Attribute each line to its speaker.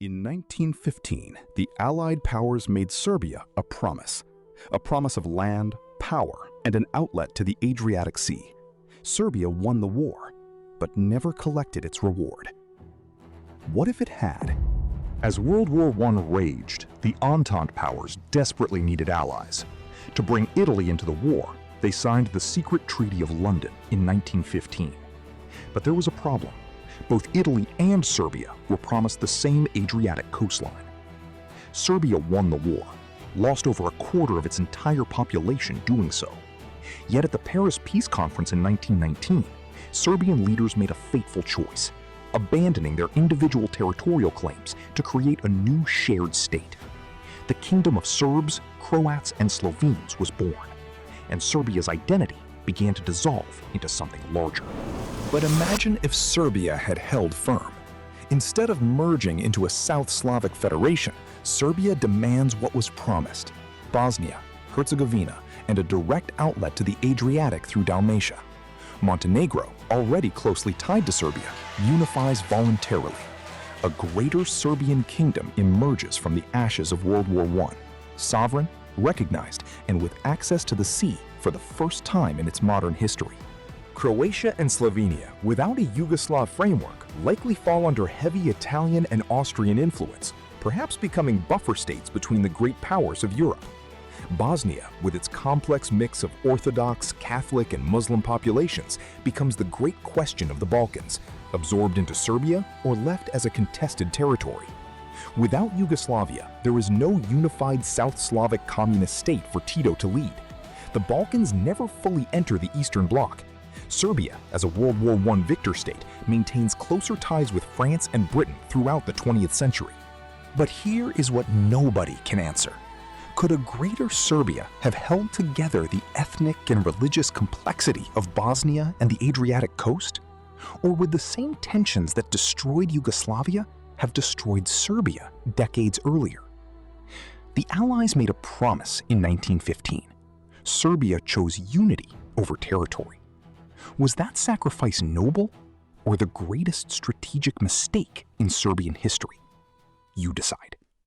Speaker 1: In 1915, the Allied powers made Serbia a promise of land, power, and an outlet to the Adriatic Sea. Serbia won the war, but never collected its reward. What if it had?
Speaker 2: As World War I raged, the Entente powers desperately needed allies. To bring Italy into the war, they signed the Secret Treaty of London in 1915. But there was a problem. Both Italy and Serbia were promised the same Adriatic coastline. Serbia won the war, lost over a quarter of its entire population doing so. Yet at the Paris Peace Conference in 1919, Serbian leaders made a fateful choice, abandoning their individual territorial claims to create a new shared state. The Kingdom of Serbs, Croats, and Slovenes was born, and Serbia's identity began to dissolve into something larger.
Speaker 3: But imagine if Serbia had held firm. Instead of merging into a South Slavic federation, Serbia demands what was promised: Bosnia, Herzegovina, and a direct outlet to the Adriatic through Dalmatia. Montenegro, already closely tied to Serbia, unifies voluntarily. A greater Serbian kingdom emerges from the ashes of World War I, sovereign, recognized, and with access to the sea for the first time in its modern history. Croatia and Slovenia, without a Yugoslav framework, likely fall under heavy Italian and Austrian influence, perhaps becoming buffer states between the great powers of Europe. Bosnia, with its complex mix of Orthodox, Catholic, and Muslim populations, becomes the great question of the Balkans, absorbed into Serbia or left as a contested territory. Without Yugoslavia, there is no unified South Slavic communist state for Tito to lead. The Balkans never fully enter the Eastern Bloc. Serbia, as a World War I victor state, maintains closer ties with France and Britain throughout the 20th century. But here is what nobody can answer. Could a greater Serbia have held together the ethnic and religious complexity of Bosnia and the Adriatic coast? Or would the same tensions that destroyed Yugoslavia have destroyed Serbia decades earlier? The Allies made a promise in 1915. Serbia chose unity over territory. Was that sacrifice noble or the greatest strategic mistake in Serbian history? You decide.